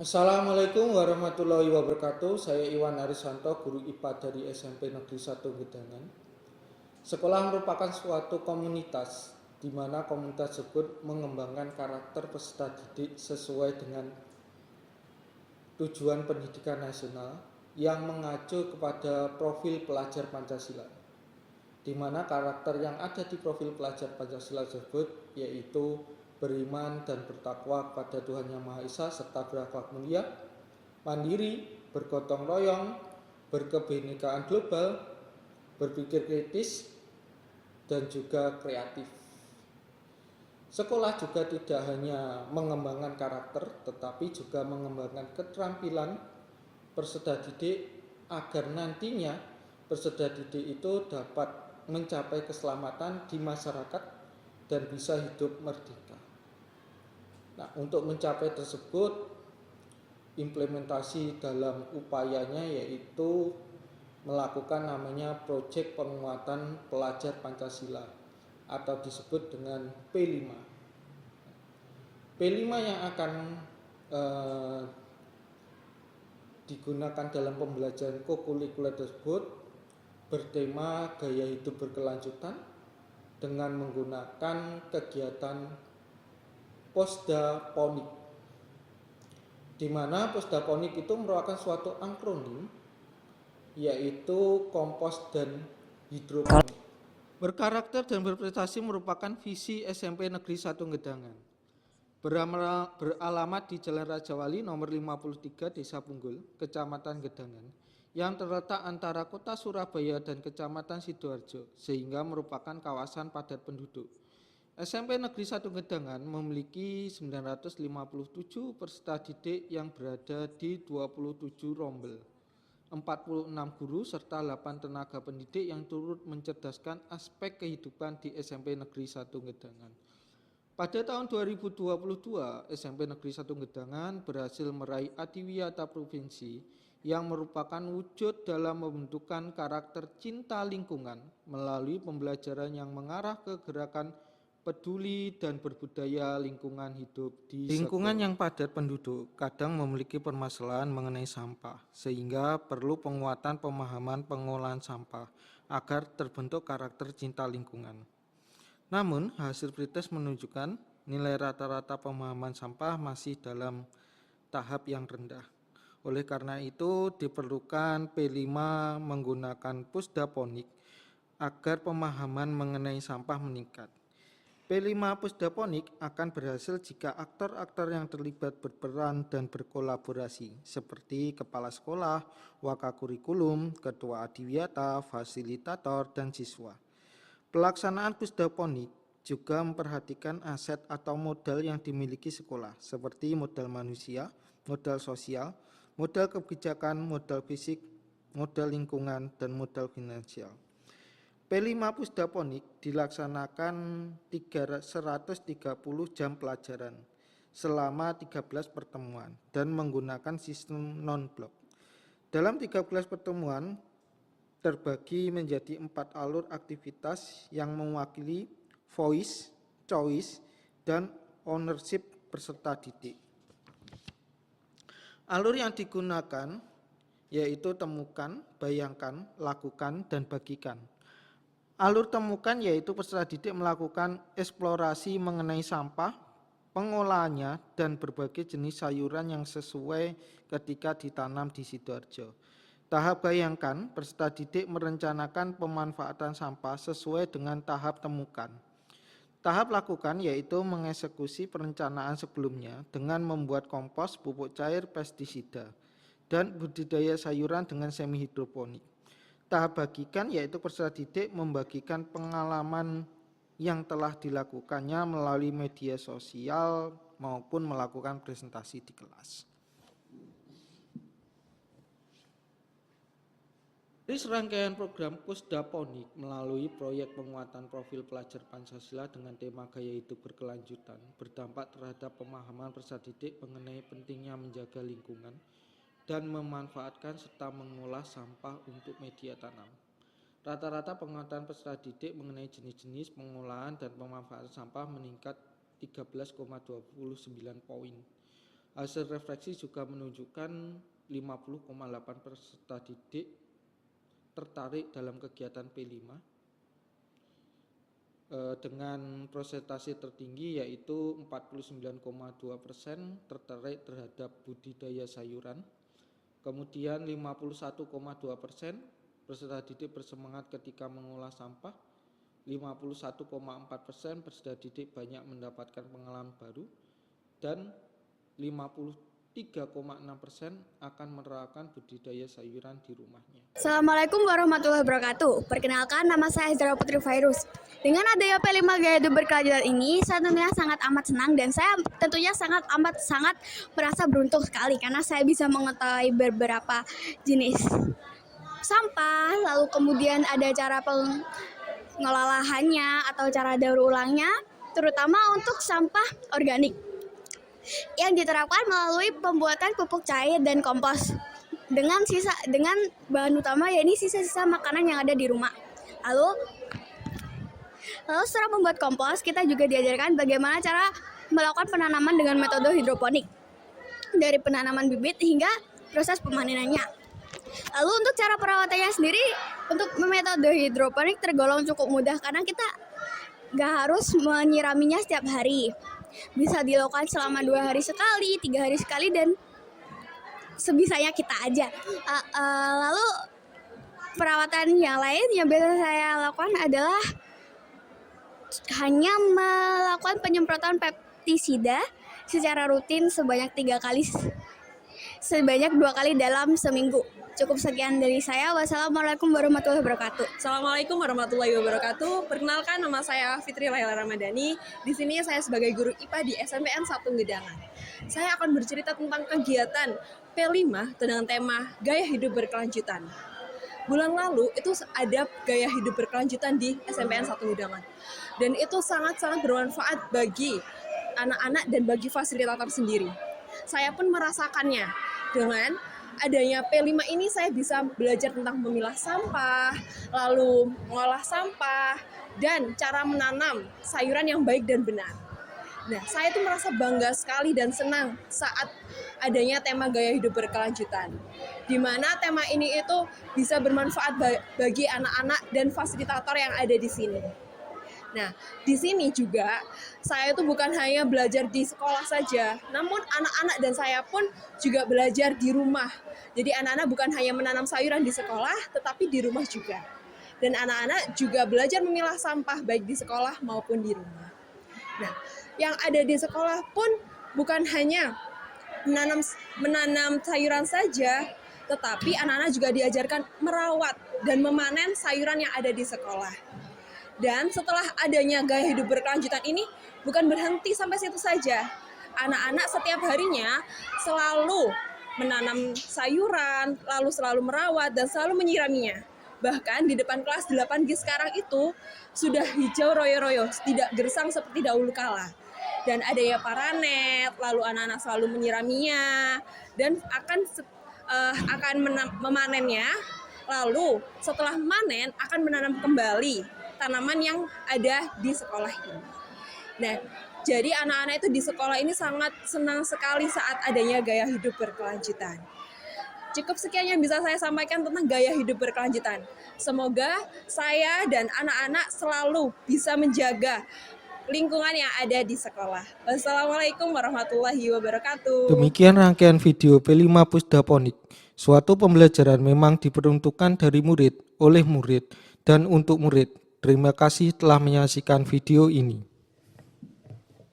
Assalamualaikum warahmatullahi wabarakatuh. Saya Iwan Arisanto, guru IPA dari SMP Negeri 1 Gedangan. Sekolah merupakan suatu komunitas di mana komunitas tersebut mengembangkan karakter peserta didik sesuai dengan tujuan pendidikan nasional yang mengacu kepada profil pelajar Pancasila, di mana karakter yang ada di profil pelajar Pancasila tersebut yaitu beriman dan bertakwa kepada Tuhan Yang Maha Esa serta berakhlak mulia, mandiri, bergotong royong, berkebinekaan global, berpikir kritis, dan juga kreatif. Sekolah juga tidak hanya mengembangkan karakter, tetapi juga mengembangkan keterampilan peserta didik agar nantinya peserta didik itu dapat mencapai keselamatan di masyarakat dan bisa hidup merdeka. Nah, untuk mencapai tersebut, implementasi dalam upayanya yaitu melakukan namanya proyek penguatan pelajar Pancasila atau disebut dengan P5. P5 yang akan digunakan dalam pembelajaran kokurikuler tersebut bertema gaya hidup berkelanjutan dengan menggunakan kegiatan posdaponik, di mana posdaponik itu merupakan suatu akronim yaitu kompos dan hidroponik. Berkarakter dan berprestasi merupakan visi SMP Negeri 1 Gedangan. Beralamat di Jalan Raja Wali nomor 53 Desa Punggul, Kecamatan Gedangan, yang terletak antara Kota Surabaya dan Kecamatan Sidoarjo, sehingga merupakan kawasan padat penduduk. SMP Negeri 1 Gedangan memiliki 957 peserta didik yang berada di 27 rombel, 46 guru serta 8 tenaga pendidik yang turut mencerdaskan aspek kehidupan di SMP Negeri 1 Gedangan. Pada tahun 2022, SMP Negeri 1 Gedangan berhasil meraih Adiwiyata Provinsi yang merupakan wujud dalam membentukkan karakter cinta lingkungan melalui pembelajaran yang mengarah ke gerakan peduli dan berbudaya lingkungan hidup di lingkungan yang padat penduduk kadang memiliki permasalahan mengenai sampah, sehingga perlu penguatan pemahaman pengolahan sampah agar terbentuk karakter cinta lingkungan. Namun, hasil pretest menunjukkan nilai rata-rata pemahaman sampah masih dalam tahap yang rendah. Oleh karena itu, diperlukan P5 menggunakan pusdaponik agar pemahaman mengenai sampah meningkat. P5 pusdaponik akan berhasil jika aktor-aktor yang terlibat berperan dan berkolaborasi, seperti kepala sekolah, wakakurikulum, ketua adiwiyata, fasilitator, dan siswa. Pelaksanaan pusdaponik juga memperhatikan aset atau modal yang dimiliki sekolah, seperti modal manusia, modal sosial, modal kebijakan, modal fisik, modal lingkungan, dan modal finansial. P5 pusdaponik dilaksanakan 130 jam pelajaran selama 13 pertemuan dan menggunakan sistem non-blok. Dalam 13 pertemuan terbagi menjadi 4 alur aktivitas yang mewakili voice, choice, dan ownership peserta didik. Alur yang digunakan yaitu temukan, bayangkan, lakukan, dan bagikan. Alur temukan yaitu peserta didik melakukan eksplorasi mengenai sampah, pengolahannya, dan berbagai jenis sayuran yang sesuai ketika ditanam di Sidoarjo. Tahap bayangkan, peserta didik merencanakan pemanfaatan sampah sesuai dengan tahap temukan. Tahap lakukan yaitu mengeksekusi perencanaan sebelumnya dengan membuat kompos, pupuk cair, pestisida, dan budidaya sayuran dengan semi hidroponik. Tahap bagikan yaitu peserta didik membagikan pengalaman yang telah dilakukannya melalui media sosial maupun melakukan presentasi di kelas. Dari serangkaian program pusdaponik melalui proyek penguatan profil pelajar Pancasila dengan tema gaya hidup berkelanjutan berdampak terhadap pemahaman peserta didik mengenai pentingnya menjaga lingkungan dan memanfaatkan serta mengolah sampah untuk media tanam. Rata-rata penguatan peserta didik mengenai jenis-jenis pengolahan dan pemanfaatan sampah meningkat 13,29 poin. Hasil refleksi juga menunjukkan 50,8 peserta didik tertarik dalam kegiatan P5 dengan persentase tertinggi yaitu 49,2% tertarik terhadap budidaya sayuran. Kemudian 51,2% peserta didik bersemangat ketika mengolah sampah. 51,4% peserta didik banyak mendapatkan pengalaman baru, dan 53,6% akan menerapkan budidaya sayuran di rumahnya. Assalamualaikum warahmatullahi wabarakatuh. Perkenalkan, nama saya Zara Putri Virus. Dengan adanya P5 Gaya Hidup Berkelanjutan ini, saya tentunya sangat amat senang dan saya tentunya sangat merasa beruntung sekali karena saya bisa mengetahui beberapa jenis sampah, lalu kemudian ada cara pengelolaannya atau cara daur ulangnya, terutama untuk sampah organik yang diterapkan melalui pembuatan pupuk cair dan kompos dengan bahan utama yakni sisa-sisa makanan yang ada di rumah. Lalu setelah membuat kompos, kita juga diajarkan bagaimana cara melakukan penanaman dengan metode hidroponik, dari penanaman bibit hingga proses pemanenannya. Lalu untuk cara perawatannya sendiri, untuk metode hidroponik tergolong cukup mudah karena kita nggak harus menyiraminya setiap hari. Bisa dilakukan selama 2 hari sekali, 3 hari sekali, dan sebisanya kita aja. Lalu perawatan yang lain yang biasa saya lakukan adalah hanya melakukan penyemprotan pestisida secara rutin sebanyak 2 kali dalam seminggu. Cukup sekian dari saya. Wassalamualaikum warahmatullahi wabarakatuh. Assalamualaikum warahmatullahi wabarakatuh. Perkenalkan, nama saya Fitri Laila Ramadhani. Di sini saya sebagai guru IPA di SMPN 1 Gedangan. Saya akan bercerita tentang kegiatan P5 dengan tema Gaya Hidup Berkelanjutan. Bulan lalu itu ada gaya hidup berkelanjutan di SMPN 1 Gedangan. Dan itu sangat-sangat bermanfaat bagi anak-anak dan bagi fasilitator sendiri. Saya pun merasakannya. Dengan adanya P5 ini saya bisa belajar tentang memilah sampah, lalu mengolah sampah, dan cara menanam sayuran yang baik dan benar. Nah, saya tuh merasa bangga sekali dan senang saat adanya tema gaya hidup berkelanjutan, di mana tema ini itu bisa bermanfaat bagi anak-anak dan fasilitator yang ada di sini. Nah, di sini juga saya itu bukan hanya belajar di sekolah saja, namun anak-anak dan saya pun juga belajar di rumah. Jadi anak-anak bukan hanya menanam sayuran di sekolah, tetapi di rumah juga. Dan anak-anak juga belajar memilah sampah baik di sekolah maupun di rumah. Nah, yang ada di sekolah pun bukan hanya menanam sayuran saja, tetapi anak-anak juga diajarkan merawat dan memanen sayuran yang ada di sekolah. Dan setelah adanya gaya hidup berkelanjutan ini bukan berhenti sampai situ saja. Anak-anak setiap harinya selalu menanam sayuran, lalu selalu merawat dan selalu menyiraminya. Bahkan di depan kelas 8G sekarang itu sudah hijau royo-royo, tidak gersang seperti dahulu kala. Dan adanya paranet, lalu anak-anak selalu menyiraminya dan akan memanennya. Lalu setelah manen akan menanam kembali tanaman yang ada di sekolah ini. Nah, jadi anak-anak itu di sekolah ini sangat senang sekali saat adanya gaya hidup berkelanjutan. Cukup sekian yang bisa saya sampaikan tentang gaya hidup berkelanjutan. Semoga saya dan anak-anak selalu bisa menjaga lingkungan yang ada di sekolah. Wassalamualaikum warahmatullahi wabarakatuh. Demikian rangkaian video P5 Pusdaponik. Suatu pembelajaran memang diperuntukkan dari murid, oleh murid, dan untuk murid. Terima kasih telah menyaksikan video ini.